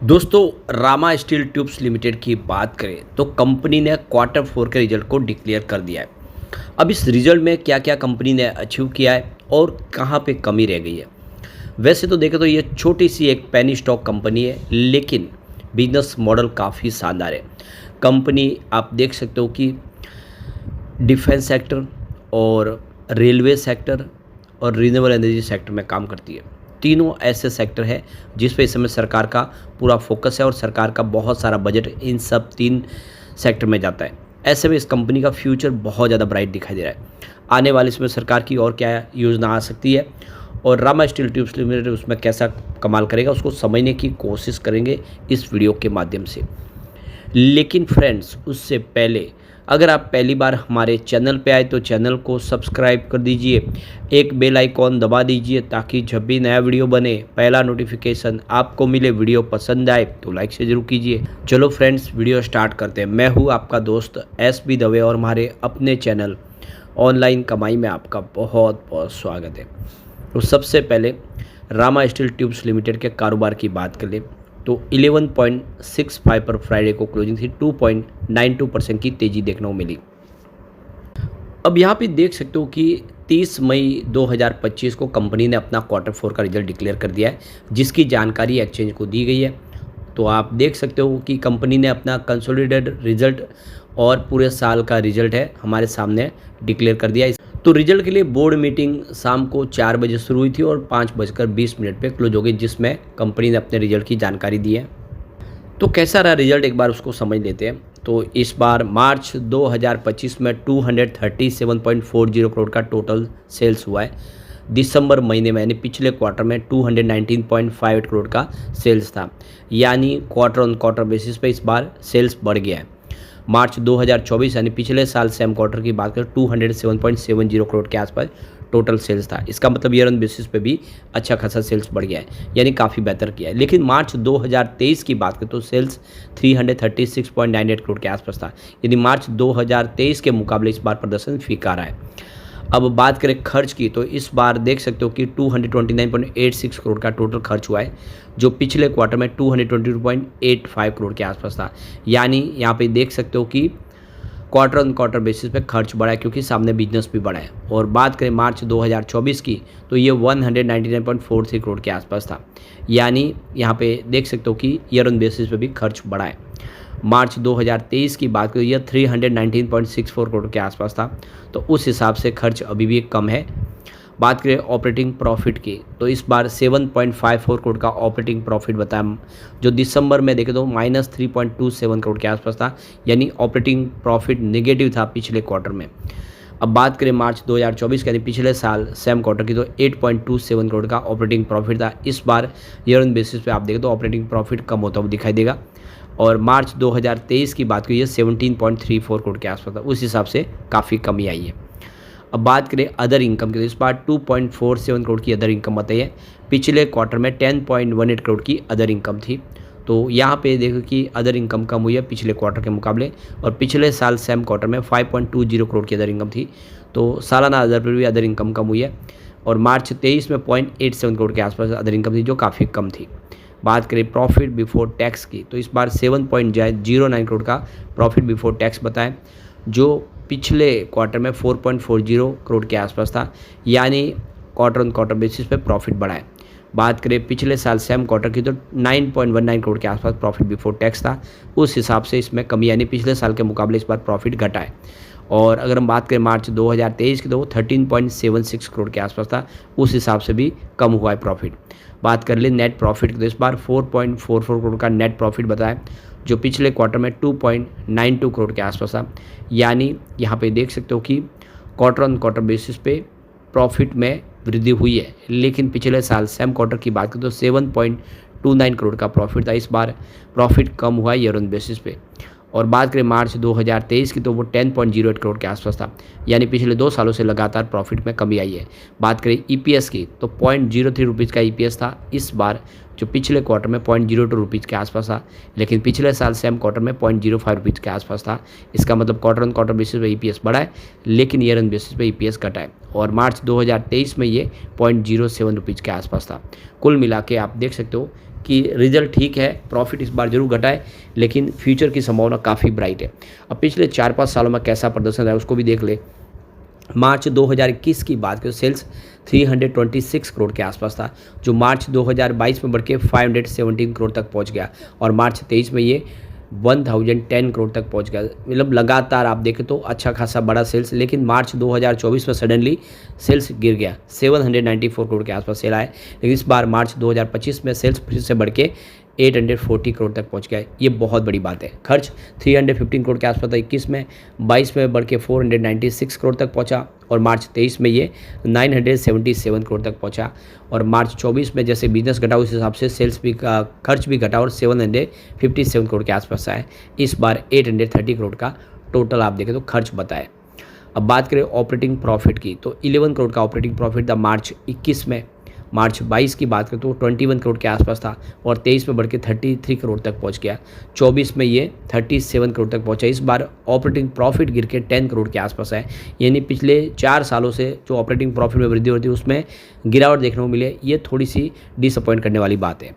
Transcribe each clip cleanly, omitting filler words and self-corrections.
दोस्तों, Rama steel tubes limited की बात करें तो कंपनी ने क्वार्टर फोर के रिजल्ट को डिक्लेयर कर दिया है। अब इस रिजल्ट में क्या क्या कंपनी ने अचीव किया है और कहाँ पे कमी रह गई है। वैसे तो देखें तो ये छोटी सी एक पेनी स्टॉक कंपनी है, लेकिन बिजनेस मॉडल काफ़ी शानदार है। कंपनी आप देख सकते हो कि डिफेंस सेक्टर और रेलवे सेक्टर और रिन्यूएबल एनर्जी सेक्टर में काम करती है। तीनों ऐसे सेक्टर है जिस पे इस समय सरकार का पूरा फोकस है और सरकार का बहुत सारा बजट इन सब तीन सेक्टर में जाता है। ऐसे में इस कंपनी का फ्यूचर बहुत ज़्यादा ब्राइट दिखाई दे रहा है। आने वाले इसमें सरकार की और क्या योजना आ सकती है और रामा स्टील ट्यूब्स लिमिटेड उसमें कैसा कमाल करेगा, उसको समझने की कोशिश करेंगे इस वीडियो के माध्यम से। लेकिन फ्रेंड्स, उससे पहले अगर आप पहली बार हमारे चैनल पे आए तो चैनल को सब्सक्राइब कर दीजिए, एक बेल आइकॉन दबा दीजिए ताकि जब भी नया वीडियो बने पहला नोटिफिकेशन आपको मिले। वीडियो पसंद आए तो लाइक से ज़रूर कीजिए। चलो फ्रेंड्स, वीडियो स्टार्ट करते हैं। मैं हूँ आपका दोस्त SB दवे और हमारे अपने चैनल ऑनलाइन कमाई में आपका बहुत बहुत स्वागत है। तो सबसे पहले रामा स्टील ट्यूब्स लिमिटेड के कारोबार की बात कर ले तो 11.65 पर फ्राइडे को क्लोजिंग थी। 2.92% की तेज़ी देखने को मिली। अब यहाँ पे देख सकते हो कि 30 मई 2025 को कंपनी ने अपना क्वार्टर फोर का रिजल्ट डिक्लेयर कर दिया है, जिसकी जानकारी एक्सचेंज को दी गई है। तो आप देख सकते हो कि कंपनी ने अपना कंसोलिडेटेड रिजल्ट और पूरे साल का रिजल्ट है हमारे सामने डिक्लेयर कर दिया। तो रिजल्ट के लिए बोर्ड मीटिंग शाम को 4 बजे शुरू हुई थी और 5:20 पे क्लोज हो गई, जिसमें कंपनी ने अपने रिजल्ट की जानकारी दी है। तो कैसा रहा रिजल्ट, एक बार उसको समझ लेते हैं। तो इस बार मार्च 2025 में 237.40 करोड़ का टोटल सेल्स हुआ है। दिसंबर महीने में यानी पिछले क्वार्टर में 219.58 करोड़ का सेल्स था, यानी क्वार्टर ऑन क्वार्टर बेसिस पे इस बार सेल्स बढ़ गया है। मार्च 2024 यानी पिछले साल सेम क्वार्टर की बात करें 207.70 करोड़ के आसपास टोटल सेल्स था। इसका मतलब ईयर ऑन बेसिस पे भी अच्छा खासा सेल्स बढ़ गया है, यानी काफ़ी बेहतर किया है। लेकिन मार्च 2023 की बात करें तो सेल्स 336.98 करोड़ के आसपास था, यानी मार्च 2023 के मुकाबले इस बार प्रदर्शन फीका रहा है। अब बात करें खर्च की तो इस बार देख सकते हो कि 229.86 करोड़ का टोटल खर्च हुआ है, जो पिछले क्वार्टर में 222.85 करोड़ के आसपास था। यानी यहाँ पे देख सकते हो कि क्वार्टर ऑन क्वार्टर बेसिस पे खर्च बढ़ा है, क्योंकि सामने बिजनेस भी बढ़ा है। और बात करें मार्च 2024 की तो ये 199.43 करोड़ के आसपास था, यानी यहाँ पे देख सकते हो कि ईयर ऑन बेसिस पे भी खर्च बढ़ा है। मार्च 2023 की बात करें यह 319.64 करोड़ के आसपास था, तो उस हिसाब से खर्च अभी भी कम है। बात करें ऑपरेटिंग प्रॉफिट की तो इस बार 7.54 करोड़ का ऑपरेटिंग प्रॉफिट बताया, जो दिसंबर में देखें तो -3.27 करोड़ के आसपास था, यानी ऑपरेटिंग प्रॉफिट नेगेटिव था पिछले क्वार्टर में। अब बात करें मार्च 2024 यानी पिछले साल सेम क्वार्टर की तो 8.27 करोड़ का ऑपरेटिंग प्रॉफिट था। इस बार ईयर ऑन बेसिस पे आप देखें तो ऑपरेटिंग प्रॉफिट कम होता हुआ दिखाई देगा। और मार्च 2023 की बात करिए 17.34 करोड़ के आसपास था, उस हिसाब से काफ़ी कमी आई है। अब बात करें अदर इनकम की तो इस बार 2.47 करोड़ की अदर इनकम बताई है। पिछले क्वार्टर में 10.18 करोड़ की अदर इनकम थी। तो यहाँ पे देखो कि अदर इनकम कम हुई है पिछले क्वार्टर के मुकाबले, और पिछले साल सेम क्वार्टर में 5.20 करोड़ की अदर इनकम थी। तो सालाना अदर पर भी अदर इनकम कम हुई है, और मार्च 23 में 0.87 करोड़ के आसपास अदर इनकम थी, जो काफ़ी कम थी। बात करें प्रॉफिट बिफोर टैक्स की तो इस बार 7.09 करोड़ का प्रॉफिट बिफोर टैक्स बताएं, जो पिछले क्वार्टर में 4.40 करोड़ के आसपास था, यानी क्वार्टर ऑन क्वार्टर बेसिस पे प्रॉफिट बढ़ा है। बात करें पिछले साल सेम क्वार्टर की तो 9.19 करोड़ के आसपास प्रॉफिट बिफोर टैक्स था, उस हिसाब से इसमें कमी, यानी पिछले साल के मुकाबले इस बार प्रॉफिट घटा है। और अगर हम बात करें मार्च 2023 की तो वो 13.76 करोड़ के आसपास था, उस हिसाब से भी कम हुआ है प्रॉफिट। बात कर ले नेट प्रॉफिट की तो इस बार 4.44 करोड़ का नेट प्रॉफिट बताया, जो पिछले क्वार्टर में 2.92 करोड़ के आसपास था। यानी यहाँ पे देख सकते हो कि क्वार्टर ऑन क्वार्टर बेसिस पे प्रॉफिट में वृद्धि हुई है, लेकिन पिछले साल सेम क्वार्टर की बात करें तो 7.29 करोड़ का प्रॉफिट था, इस बार प्रॉफिट कम हुआ है ईयर ऑन बेसिस पे। और बात करें मार्च 2023 की तो वो 10.08 करोड़ के आसपास था, यानी पिछले 2 सालों से लगातार प्रॉफिट में कमी आई है। बात करें ईपीएस की तो 0.03 रुपीज़ का ईपीएस था इस बार, जो पिछले क्वार्टर में 0.02 रुपीज़ के आसपास था, लेकिन पिछले साल सेम क्वार्टर में 0.05 रुपीज़ के आसपास था। इसका मतलब क्वार्टर ऑन क्वार्टर बेसिस पे ईपीएस बढ़ा है, लेकिन ईयर ऑन बेसिस पे ईपीएस घटा है। और मार्च 2023 में ये 0.07 रुपीज़ के आसपास था। कुल मिला के आप देख सकते हो कि रिजल्ट ठीक है, प्रॉफिट इस बार जरूर घटा है, लेकिन फ्यूचर की संभावना काफ़ी ब्राइट है। अब पिछले 4-5 सालों में कैसा प्रदर्शन रहा है उसको भी देख ले। मार्च 2021 की बात करें, सेल्स 326 करोड़ के आसपास था, जो मार्च 2022 में बढ़ के 517 करोड़ तक पहुंच गया, और मार्च 23 में ये 1010 करोड़ तक पहुंच गया। मतलब लगातार आप देखें तो अच्छा खासा बड़ा सेल्स, लेकिन मार्च 2024 में सडनली सेल्स गिर गया, 794 करोड़ के आसपास सेल आए। लेकिन इस बार मार्च 2025 में सेल्स फिर से बढ़ के 840 करोड़ तक पहुंच गया। ये बहुत बड़ी बात है। खर्च 315 करोड़ के आसपास था 21 में, 22 में बढ़ के 496 करोड़ तक पहुंचा, और मार्च 23 में ये 977 करोड़ तक पहुंचा, और मार्च 24 में जैसे बिजनेस घटा उस हिसाब से सेल्स भी खर्च भी घटा और 757 करोड़ के आसपास आए। इस बार 830 करोड़ का टोटल आप देखें तो खर्च बताए। अब बात करें ऑपरेटिंग प्रॉफिट की, तो 11 करोड़ का ऑपरेटिंग प्रॉफिट था मार्च 21 में। मार्च 22 की बात करें तो 21 करोड़ के आसपास था, और 23 में बढ़ के 33 करोड़ तक पहुंच गया। 24 में ये 37 करोड़ तक पहुंचा। इस बार ऑपरेटिंग प्रॉफिट गिर के 10 करोड़ के आसपास है, यानी पिछले 4 सालों से जो ऑपरेटिंग प्रॉफिट में वृद्धि होती है उसमें गिरावट देखने को मिले। ये थोड़ी सी डिसअपॉइंट करने वाली बात है।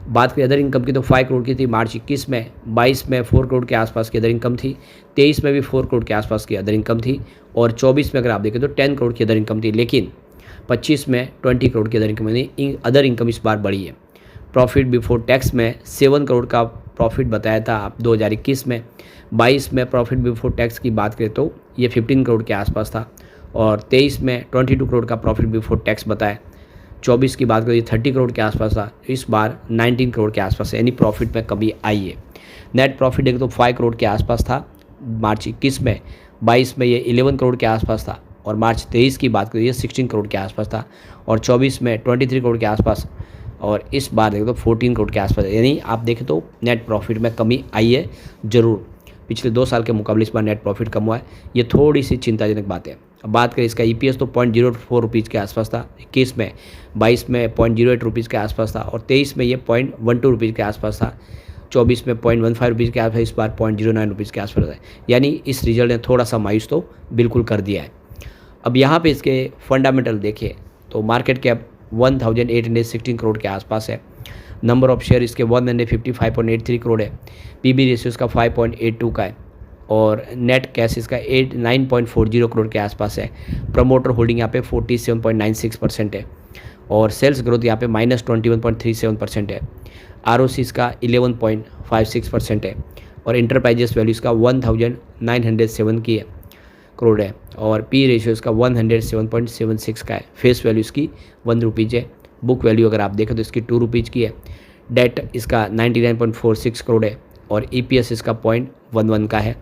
बात करें अदर इनकम की, तो 5 करोड़ की थी मार्च 21 में, 22 में 4 करोड़ के आसपास की अदर इनकम थी, 23 में भी 4 करोड़ के आसपास की अदर इनकम थी, और 24 में अगर आप देखें तो 10 करोड़ की अदर इनकम थी। लेकिन 25 में 20 करोड़ की अदर इनकम, यानी अदर इनकम इस बार बढ़ी है। प्रॉफिट बिफोर टैक्स में 7 करोड़ का प्रॉफिट बताया था आप 2021 में। 22 में प्रॉफिट बिफोर टैक्स की बात करें तो ये 15 करोड़ के आसपास था, और 23 में 22 करोड़ का प्रॉफिट बिफोर टैक्स बताया। 24 की बात करें 30 करोड़ के आसपास था, इस बार 19 करोड़ के आसपास है, यानी प्रॉफिट में कमी आई है। नेट प्रॉफिट देखें तो 5 करोड़ के आसपास था मार्च 21 में, 22 में ये 11 करोड़ के आसपास था, और मार्च 23 की बात करें 16 करोड़ के आसपास था, और 24 में 23 करोड़ के आसपास, और इस बार देखें तो 14 करोड़ के आसपास है। यानी आप देखें तो नेट प्रॉफिट में कमी आई है ज़रूर। पिछले 2 साल के मुकाबले इस बार नेट प्रॉफिट कम हुआ है, ये थोड़ी सी चिंताजनक बात है। अब बात करें इसका EPS तो 0.04 रुपीज़ के आसपास था 21 में, 22 में 0.08 रुपीज़ के आसपास था, और 23 में ये 0.12 रुपीज़ के आसपास था, 24 में 0.15 रुपीज़ के आसपास, इस बार 0.09 रुपीज़ के आसपास है। यानी इस रिजल्ट ने थोड़ा सा मायूस तो बिल्कुल कर दिया है। अब यहाँ पे इसके फंडामेंटल देखें तो मार्केट कैप 1816 करोड़ के आसपास है, नंबर ऑफ शेयर इसके 155.83 करोड़ है, PB रेशियो इसका 5.82 का है, और नेट कैश इसका 9.40 करोड़ के आसपास है। प्रमोटर होल्डिंग यहाँ पे 47.96% है, और सेल्स ग्रोथ यहाँ पे -21.37% है। ROC इसका 11.56% है, और इंटरप्राइजेस वैल्यू इसका 1907 की है करोड़ है, और P रेशियो इसका 107.76 का है। फेस वैल्यू इसकी 1 रुपीज़ है। बुक वैल्यू अगर आप देखें तो इसकी 2 रुपीज़ की है। डेट इसका 99.46 करोड़ है, और EPS इसका 0.11 का है।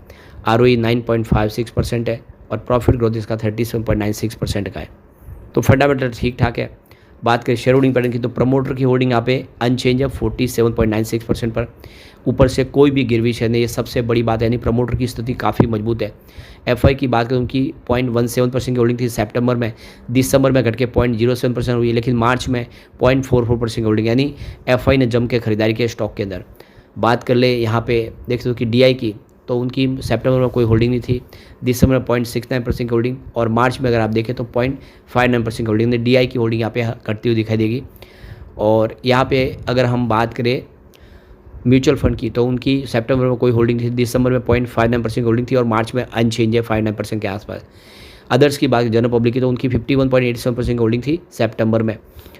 ROE 9.56% है, और प्रॉफिट ग्रोथ इसका 37.96% का है। तो फंडामेंटल ठीक ठाक है। बात करें शेयर होल्डिंग पैटर्न की, तो प्रमोटर की होल्डिंग यहाँ पे अनचेंज है 47.96% पर। ऊपर से कोई भी गिरवी शेयर नहीं, ये सबसे बड़ी बात है, यानी प्रमोटर की स्थिति काफ़ी मजबूत है। FI की बात करें उनकी 0.17% की होल्डिंग थी सितंबर में, दिसंबर में घट के 0.07% हुई, लेकिन मार्च में 0.44% की होल्डिंग, यानी FI ने जम के खरीदारी की स्टॉक के अंदर। बात कर ले यहाँ पे देख सकते हो कि DI की, तो उनकी सितंबर में कोई होल्डिंग नहीं थी, दिसंबर में 0.69% की होल्डिंग, और मार्च में अगर आप देखें तो 0.59% की होल्डिंग। DI की होल्डिंग यहाँ पे घटती हुई दिखाई देगी। और यहाँ पे अगर हम बात करें म्यूचुअल फंड की, तो उनकी सितंबर में कोई होल्डिंग थी, दिसंबर में 0.59% की होल्डिंग थी, और मार्च में अनचेंज है 59% के आसपास। अदर्स की बात जनरल पब्लिक की, तो उनकी 51.87% की होल्डिंग थी सितंबर में,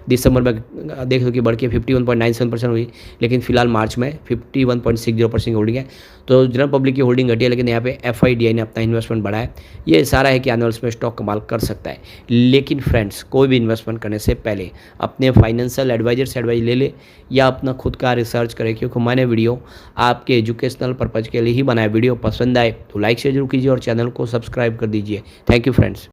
दिसंबर में देख लो कि बढ़ के 51.97% हुई, लेकिन फिलहाल मार्च में 51.60% की होल्डिंग है। तो जनरल पब्लिक की होल्डिंग घटी है, लेकिन यहाँ पे FIDI ने अपना इन्वेस्टमेंट बढ़ाया है। ये इशारा है कि आने वाले में स्टॉक कमाल कर सकता है। लेकिन फ्रेंड्स, कोई भी इन्वेस्टमेंट करने से पहले अपने फाइनेंशियल एडवाइजर से एडवाइस ले ले, या अपना खुद का रिसर्च करें, क्योंकि मैंने वीडियो आपके एजुकेशनल पर्पज़ के लिए ही बनाया। वीडियो पसंद आए तो लाइक शेयर जरूर कीजिए, और चैनल को सब्सक्राइब कर दीजिए। Thank you friends.